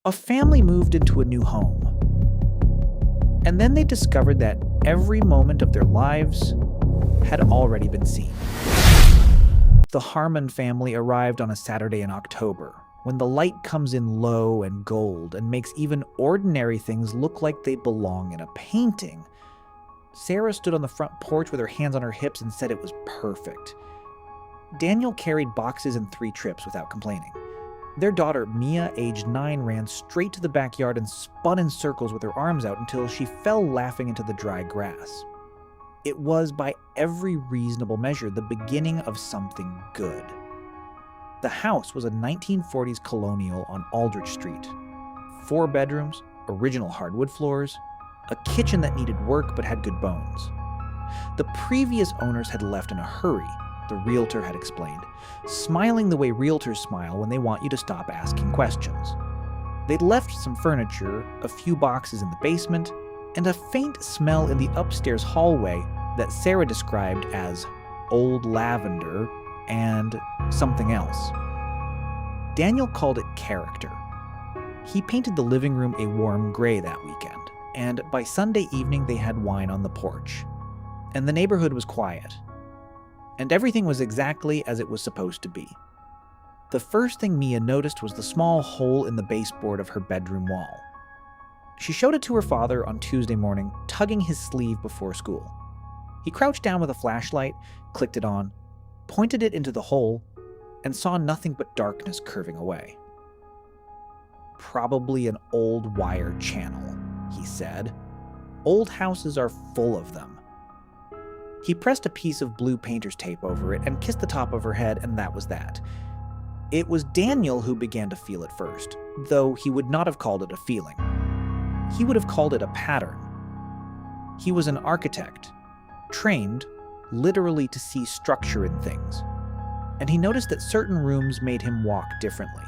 A family moved into a new home, and then they discovered that every moment of their lives had already been seen. The Harmon family arrived on a Saturday in October, when the light comes in low and gold and makes even ordinary things look like they belong in a painting. Sarah stood on the front porch with her hands on her hips and said it was perfect. Daniel carried boxes in 3 trips without complaining. Their daughter, Mia, aged 9, ran straight to the backyard and spun in circles with her arms out until she fell laughing into the dry grass. It was, by every reasonable measure, the beginning of something good. The house was a 1940s colonial on Aldrich Street. 4 bedrooms, original hardwood floors, a kitchen that needed work but had good bones. The previous owners had left in a hurry, the realtor had explained, smiling the way realtors smile when they want you to stop asking questions. They'd left some furniture, a few boxes in the basement, and a faint smell in the upstairs hallway that Sarah described as old lavender and something else. Daniel called it character. He painted the living room a warm gray that weekend, and by Sunday evening they had wine on the porch. And the neighborhood was quiet. And everything was exactly as it was supposed to be. The first thing Mia noticed was the small hole in the baseboard of her bedroom wall. She showed it to her father on Tuesday morning, tugging his sleeve before school. He crouched down with a flashlight, clicked it on, pointed it into the hole, and saw nothing but darkness curving away. "Probably an old wire channel," he said. "Old houses are full of them." He pressed a piece of blue painter's tape over it and kissed the top of her head, and that was that. It was Daniel who began to feel it first, though he would not have called it a feeling. He would have called it a pattern. He was an architect, trained, literally, to see structure in things, and he noticed that certain rooms made him walk differently.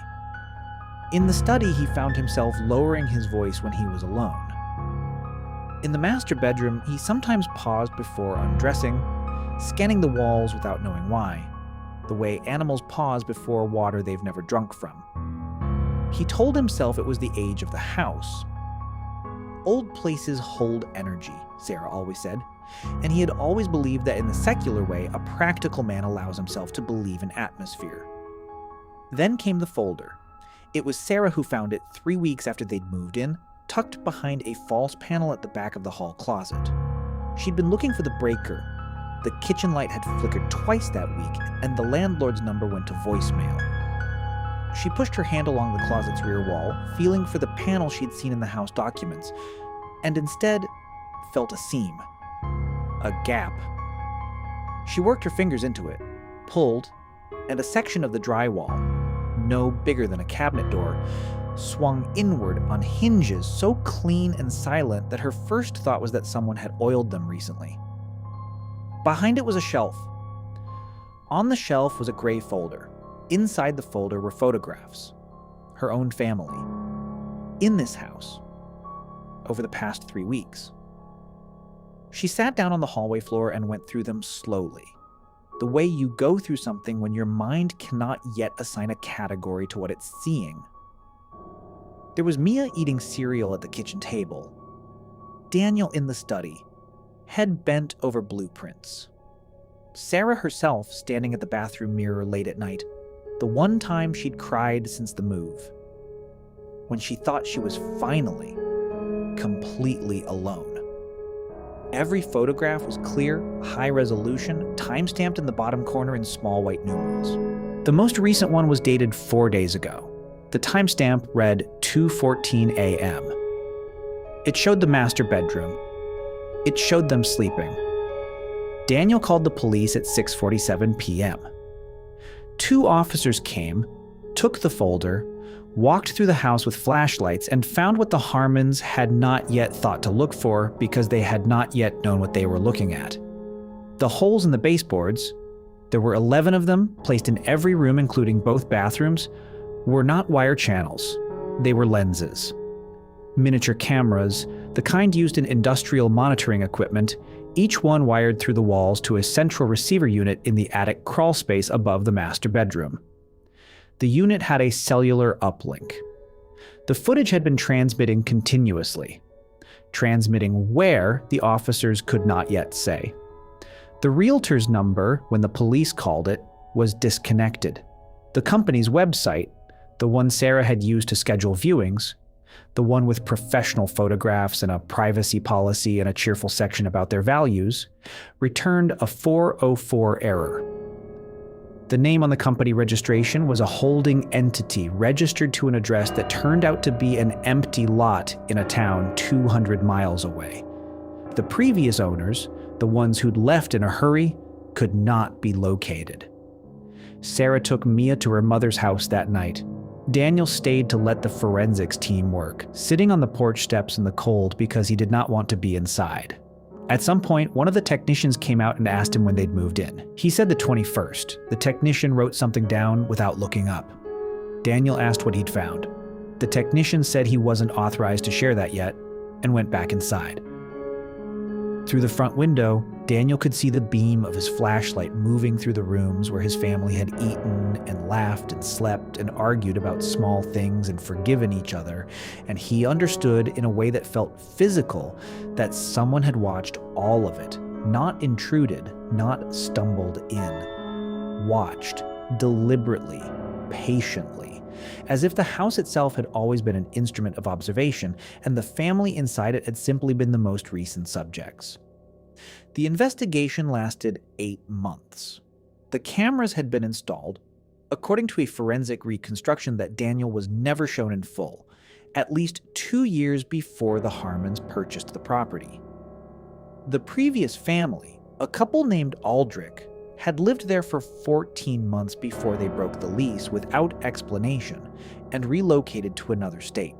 In the study, he found himself lowering his voice when he was alone. In the master bedroom, he sometimes paused before undressing, scanning the walls without knowing why, the way animals pause before water they've never drunk from. He told himself it was the age of the house. Old places hold energy, Sarah always said, and he had always believed that in the secular way, a practical man allows himself to believe in atmosphere. Then came the folder. It was Sarah who found it 3 weeks after they'd moved in, tucked behind a false panel at the back of the hall closet. She'd been looking for the breaker. The kitchen light had flickered twice that week, and the landlord's number went to voicemail. She pushed her hand along the closet's rear wall, feeling for the panel she'd seen in the house documents, and instead felt a seam. A gap. She worked her fingers into it, pulled, and a section of the drywall, no bigger than a cabinet door, swung inward on hinges so clean and silent that her first thought was that someone had oiled them recently. Behind it was a shelf. On the shelf was a gray folder. Inside the folder were photographs. Her own family. In this house. Over the past 3 weeks. She sat down on the hallway floor and went through them slowly. The way you go through something when your mind cannot yet assign a category to what it's seeing. There was Mia eating cereal at the kitchen table. Daniel in the study, head bent over blueprints. Sarah herself standing at the bathroom mirror late at night, the one time she'd cried since the move. When she thought she was finally, completely alone. Every photograph was clear, high resolution, time-stamped in the bottom corner in small white numerals. The most recent one was dated 4 days ago. The timestamp read 2:14 a.m. It showed the master bedroom. It showed them sleeping. Daniel called the police at 6:47 p.m. 2 officers came, took the folder, walked through the house with flashlights, and found what the Harmons had not yet thought to look for because they had not yet known what they were looking at. The holes in the baseboards, there were 11 of them, placed in every room including both bathrooms, were not wire channels. They were lenses. Miniature cameras, the kind used in industrial monitoring equipment, each one wired through the walls to a central receiver unit in the attic crawl space above the master bedroom. The unit had a cellular uplink. The footage had been transmitting continuously. Transmitting where, the officers could not yet say. The realtor's number, when the police called it, was disconnected. The company's website, the one Sarah had used to schedule viewings, the one with professional photographs and a privacy policy and a cheerful section about their values, returned a 404 error. The name on the company registration was a holding entity registered to an address that turned out to be an empty lot in a town 200 miles away. The previous owners, the ones who'd left in a hurry, could not be located. Sarah took Mia to her mother's house that night. Daniel stayed to let the forensics team work, sitting on the porch steps in the cold because he did not want to be inside. At some point, one of the technicians came out and asked him when they'd moved in. He said the 21st. The technician wrote something down without looking up. Daniel asked what he'd found. The technician said he wasn't authorized to share that yet and went back inside. Through the front window, Daniel could see the beam of his flashlight moving through the rooms where his family had eaten and laughed and slept and argued about small things and forgiven each other, and he understood in a way that felt physical that someone had watched all of it, not intruded, not stumbled in. Watched, deliberately, patiently, as if the house itself had always been an instrument of observation, and the family inside it had simply been the most recent subjects. The investigation lasted 8 months. The cameras had been installed, according to a forensic reconstruction that Daniel was never shown in full, at least 2 years before the Harmons purchased the property. The previous family, a couple named Aldrich, had lived there for 14 months before they broke the lease without explanation and relocated to another state.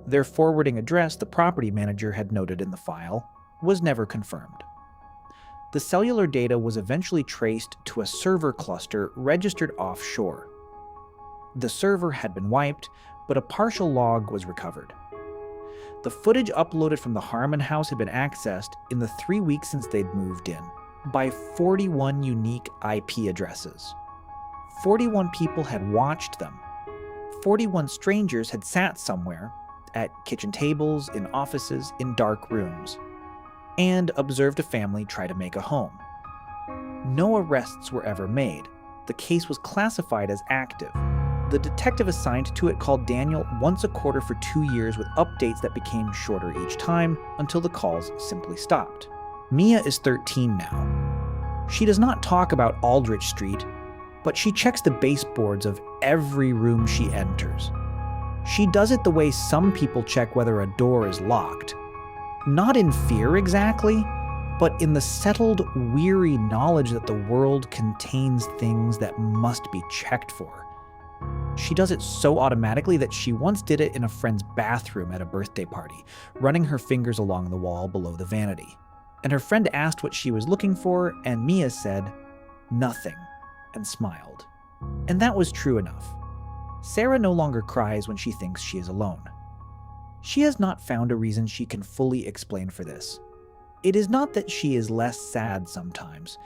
Their forwarding address, the property manager had noted in the file, was never confirmed. The cellular data was eventually traced to a server cluster registered offshore. The server had been wiped, but a partial log was recovered. The footage uploaded from the Harmon house had been accessed in the 3 weeks since they'd moved in by 41 unique IP addresses. 41 people had watched them. 41 strangers had sat somewhere, at kitchen tables, in offices, in dark rooms, and observed a family try to make a home. No arrests were ever made. The case was classified as active. The detective assigned to it called Daniel once a quarter for 2 years with updates that became shorter each time until the calls simply stopped. Mia is 13 now. She does not talk about Aldrich Street, but she checks the baseboards of every room she enters. She does it the way some people check whether a door is locked. Not in fear exactly, but in the settled, weary knowledge that the world contains things that must be checked for. She does it so automatically that she once did it in a friend's bathroom at a birthday party, running her fingers along the wall below the vanity. And her friend asked what she was looking for, and Mia said, "Nothing," and smiled. And that was true enough. Sarah no longer cries when she thinks she is alone. She has not found a reason she can fully explain for this. It is not that she is less sad sometimes.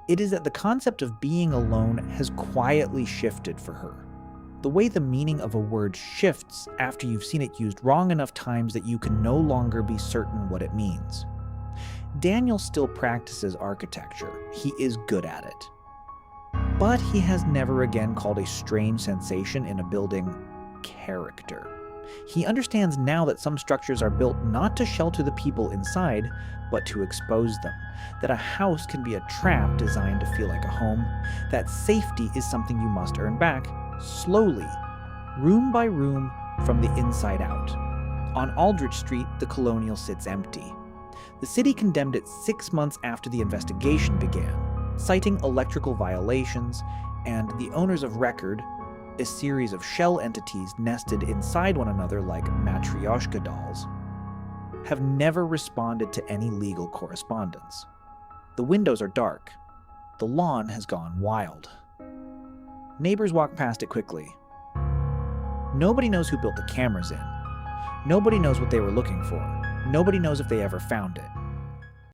It is that the concept of being alone has quietly shifted for her. The way the meaning of a word shifts after you've seen it used wrong enough times that you can no longer be certain what it means. Daniel still practices architecture. He is good at it. But he has never again called a strange sensation in a building character. He understands now that some structures are built not to shelter the people inside, but to expose them. That a house can be a trap designed to feel like a home. That safety is something you must earn back, slowly, room by room, from the inside out. On Aldrich Street, the Colonial sits empty. The city condemned it 6 months after the investigation began, citing electrical violations, and the owners of record, a series of shell entities nested inside one another like Matryoshka dolls, have never responded to any legal correspondence. The windows are dark. The lawn has gone wild. Neighbors walk past it quickly. Nobody knows who built the cameras in. Nobody knows what they were looking for. Nobody knows if they ever found it.